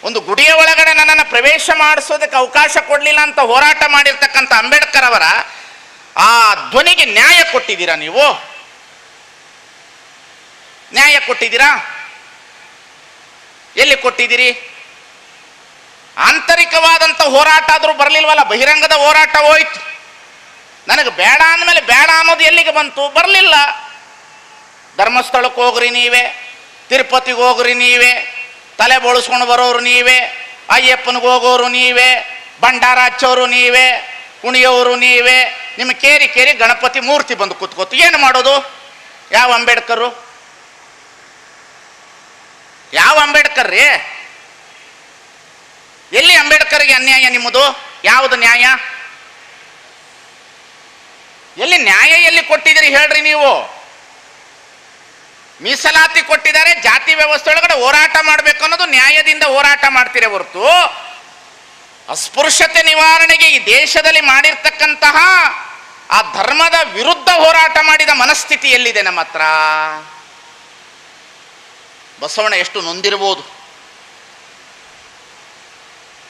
ಒಂದು ಗುಡಿಯ ಒಳಗಡೆ ನನ್ನನ್ನು ಪ್ರವೇಶ ಮಾಡಿಸೋದಕ್ಕೆ ಅವಕಾಶ ಕೊಡಲಿಲ್ಲ ಅಂತ ಹೋರಾಟ ಮಾಡಿರ್ತಕ್ಕಂಥ ಅಂಬೇಡ್ಕರ್ ಅವರ ಆ ಧ್ವನಿಗೆ ನ್ಯಾಯ ಕೊಟ್ಟಿದ್ದೀರಾ ನೀವು? ನ್ಯಾಯ ಕೊಟ್ಟಿದ್ದೀರಾ? ಎಲ್ಲಿ ಕೊಟ್ಟಿದ್ದೀರಿ? ಆಂತರಿಕವಾದಂಥ ಹೋರಾಟ ಆದರೂ ಬರಲಿಲ್ವಲ್ಲ, ಬಹಿರಂಗದ ಹೋರಾಟ ಹೋಯ್ತು. ನನಗೆ ಬೇಡ ಅಂದಮೇಲೆ ಬೇಡ ಅನ್ನೋದು ಎಲ್ಲಿಗೆ ಬಂತು? ಬರಲಿಲ್ಲ. ಧರ್ಮಸ್ಥಳಕ್ಕೆ ಹೋಗ್ರಿ ನೀವೇ, ತಿರುಪತಿಗೆ ಹೋಗ್ರಿ ನೀವೇ, ತಲೆ ಬೋಳಿಸ್ಕೊಂಡು ಬರೋರು ನೀವೇ, ಅಯ್ಯಪ್ಪನಿಗೆ ಹೋಗೋರು ನೀವೇ, ಭಂಡಾರ ಹಚ್ಚೋರು ನೀವೇ, ಕುಣಿಯೋರು ನೀವೇ. ನಿಮ್ಮ ಕೇರಿ ಕೇರಿ ಗಣಪತಿ ಮೂರ್ತಿ ಬಂದು ಕೂತ್ಕೋತು. ಏನು ಮಾಡೋದು? ಯಾವ ಅಂಬೇಡ್ಕರು? ಯಾವ ಅಂಬೇಡ್ಕರ್ ರೀ? ಎಲ್ಲಿ ಅಂಬೇಡ್ಕರ್ಗೆ ಅನ್ಯಾಯ ನಿಮ್ಮದು? ಯಾವುದು ನ್ಯಾಯ? ಎಲ್ಲಿ ನ್ಯಾಯ ಎಲ್ಲಿ ಕೊಟ್ಟಿದ್ದೀರಿ ಹೇಳ್ರಿ ನೀವು? ಮೀಸಲಾತಿ ಕೊಟ್ಟಿದ್ದಾರೆ, ಜಾತಿ ವ್ಯವಸ್ಥೆ ಒಳಗಡೆ ಹೋರಾಟ ಮಾಡಬೇಕು ಅನ್ನೋದು ನ್ಯಾಯದಿಂದ ಹೋರಾಟ ಮಾಡ್ತೀರಿ ಹೊರತು ಅಸ್ಪೃಶ್ಯತೆ ನಿವಾರಣೆಗೆ ಈ ದೇಶದಲ್ಲಿ ಮಾಡಿರ್ತಕ್ಕಂತಹ ಆ ಧರ್ಮದ ವಿರುದ್ಧ ಹೋರಾಟ ಮಾಡಿದ ಮನಸ್ಥಿತಿ ಎಲ್ಲಿದೆ ನಮ್ಮ ಹತ್ರ? ಬಸವಣ್ಣ ಎಷ್ಟು ನೊಂದಿರ್ಬೋದು,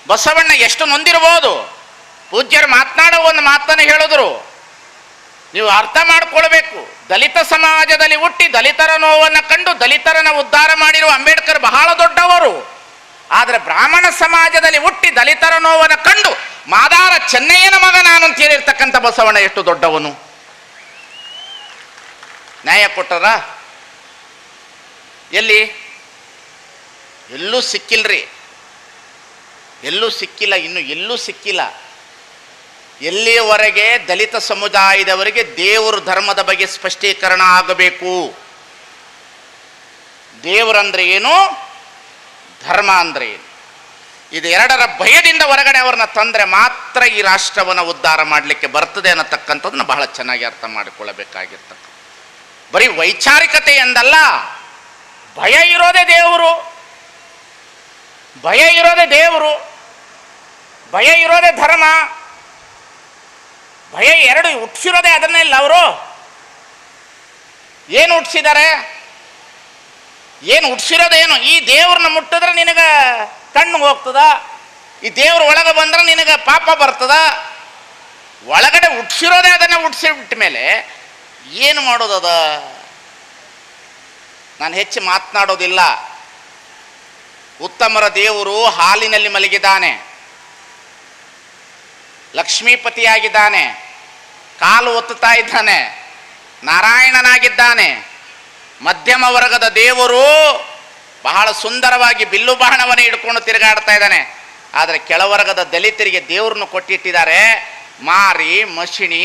ಬಸವಣ್ಣ ಎಷ್ಟು ನೊಂದಿರ್ಬೋದು. ಪೂಜ್ಯರು ಮಾತನಾಡೋ ಒಂದು ಮಾತನ್ನು ಹೇಳಿದ್ರು, ನೀವು ಅರ್ಥ ಮಾಡ್ಕೊಳ್ಬೇಕು. ದಲಿತ ಸಮಾಜದಲ್ಲಿ ಹುಟ್ಟಿ ದಲಿತರ ನೋವನ್ನು ಕಂಡು ದಲಿತರನ್ನ ಉದ್ಧಾರ ಮಾಡಿರುವ ಅಂಬೇಡ್ಕರ್ ಬಹಳ ದೊಡ್ಡವರು. ಆದರೆ ಬ್ರಾಹ್ಮಣ ಸಮಾಜದಲ್ಲಿ ಹುಟ್ಟಿ ದಲಿತರ ನೋವನ್ನು ಕಂಡು ಮಾದಾರ ಚೆನ್ನಯ್ಯನ ಮಗ ನಾನು ಅಂತ ಹೇಳಿರ್ತಕ್ಕಂಥ ಬಸವಣ್ಣ ಎಷ್ಟು ದೊಡ್ಡವನು. ನ್ಯಾಯ ಕೊಟ್ಟರ? ಎಲ್ಲಿ? ಎಲ್ಲೂ ಸಿಕ್ಕಿಲ್ರಿ, ಎಲ್ಲೂ ಸಿಕ್ಕಿಲ್ಲ, ಇನ್ನು ಎಲ್ಲೂ ಸಿಕ್ಕಿಲ್ಲ. ಎಲ್ಲಿಯವರೆಗೆ ದಲಿತ ಸಮುದಾಯದವರಿಗೆ ದೇವರು ಧರ್ಮದ ಬಗ್ಗೆ ಸ್ಪಷ್ಟೀಕರಣ ಆಗಬೇಕು. ದೇವರಂದ್ರೆ ಏನು, ಧರ್ಮ ಅಂದ್ರೆ ಏನು, ಇದು ಎರಡರ ಭಯದಿಂದ ಹೊರಗಡೆ ಅವ್ರನ್ನ ತಂದರೆ ಮಾತ್ರ ಈ ರಾಷ್ಟ್ರವನ್ನು ಉದ್ಧಾರ ಮಾಡಲಿಕ್ಕೆ ಬರ್ತದೆ ಅನ್ನತಕ್ಕಂಥದ್ದನ್ನ ಬಹಳ ಚೆನ್ನಾಗಿ ಅರ್ಥ ಮಾಡಿಕೊಳ್ಳಬೇಕಾಗಿರ್ತಕ್ಕ. ಬರೀ ವೈಚಾರಿಕತೆ ಎಂದಲ್ಲ, ಭಯ ಇರೋದೇ ದೇವರು, ಭಯ ಇರೋದೇ ದೇವರು, ಭಯ ಇರೋದೇ ಧರ್ಮ. ಭಯ ಎರಡು ಹುಟ್ಟಿಸಿರೋದೇ ಅದನ್ನೆಲ್ಲ. ಅವರು ಏನು ಹುಟ್ಟಿಸಿದ್ದಾರೆ? ಏನು ಹುಟ್ಟಿಸಿರೋದೇನು? ಈ ದೇವ್ರನ್ನ ಮುಟ್ಟಿದ್ರೆ ನಿನಗೆ ಕಣ್ಣು ಹೋಗ್ತದ, ಈ ದೇವ್ರ ಒಳಗೆ ಬಂದ್ರೆ ನಿನಗೆ ಪಾಪ ಬರ್ತದ. ಒಳಗಡೆ ಹುಟ್ಟಿಸಿರೋದೇ ಅದನ್ನು ಹುಟ್ಟಿಸಿಬಿಟ್ಟ ಮೇಲೆ ಏನು ಮಾಡೋದದ? ನಾನು ಹೆಚ್ಚು ಮಾತನಾಡೋದಿಲ್ಲ. ಉತ್ತಮರ ದೇವರು ಹಾಲಿನಲ್ಲಿ ಮಲಗಿದ್ದಾನೆ, ಲಕ್ಷ್ಮೀಪತಿಯಾಗಿದ್ದಾನೆ, ಕಾಲು ಒತ್ತುತ್ತಾ ಇದ್ದಾನೆ, ನಾರಾಯಣನಾಗಿದ್ದಾನೆ. ಮಧ್ಯಮ ವರ್ಗದ ದೇವರು ಬಹಳ ಸುಂದರವಾಗಿ ಬಿಲ್ಲು ಬಾಣವನ್ನು ಹಿಡ್ಕೊಂಡು ತಿರುಗಾಡ್ತಾ ಇದ್ದಾನೆ. ಆದರೆ ಕೆಳವರ್ಗದ ದಲಿತರಿಗೆ ದೇವ್ರನ್ನು ಕೊಟ್ಟಿಟ್ಟಿದ್ದಾರೆ. ಮಾರಿ, ಮಶಿಣಿ,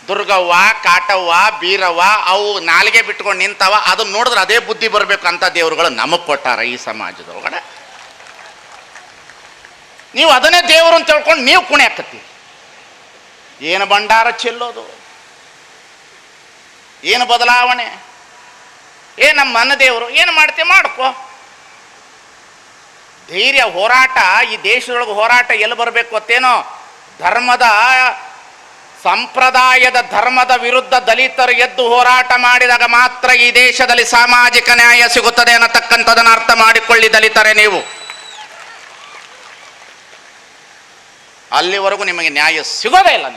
ದುರ್ಗವ್ವ, ಕಾಟವ್ವ, ಬೀರವ್ವ, ಅವು ನಾಲಿಗೆ ಬಿಟ್ಕೊಂಡು ನಿಂತವ. ಅದನ್ನ ನೋಡಿದ್ರೆ ಅದೇ ಬುದ್ಧಿ ಬರಬೇಕು ಅಂತ ದೇವರುಗಳು ನಮಗೆ ಕೊಟ್ಟಾರ ಈ ಸಮಾಜದೊಳಗಡೆ. ನೀವು ಅದನ್ನೇ ದೇವರು ಅಂತ ತಿಳ್ಕೊಂಡು ನೀವು ಕುಣೆ ಹಾಕತ್ತೀವಿ. ಏನು ಭಂಡಾರ ಚೆಲ್ಲೋದು, ಏನು ಬದಲಾವಣೆ, ನಮ್ಮ ಮನ ದೇವರು ಏನು ಮಾಡ್ತೀವಿ ಮಾಡ್ಕೋ. ಧೈರ್ಯ ಹೋರಾಟ ಈ ದೇಶದೊಳಗೆ ಹೋರಾಟ ಎಲ್ಲಿ ಬರಬೇಕು ಗೊತ್ತೇನೋ? ಧರ್ಮದ ಸಂಪ್ರದಾಯದ ಧರ್ಮದ ವಿರುದ್ಧ ದಲಿತರು ಎದ್ದು ಹೋರಾಟ ಮಾಡಿದಾಗ ಮಾತ್ರ ಈ ದೇಶದಲ್ಲಿ ಸಾಮಾಜಿಕ ನ್ಯಾಯ ಸಿಗುತ್ತದೆ ಅನ್ನತಕ್ಕಂಥದನ್ನು ಅರ್ಥ ಮಾಡಿಕೊಳ್ಳಿ ದಲಿತರೇ ನೀವು. ಅಲ್ಲಿವರೆಗೂ ನಿಮಗೆ ನ್ಯಾಯ ಸಿಗೋದೇ ಇಲ್ಲ.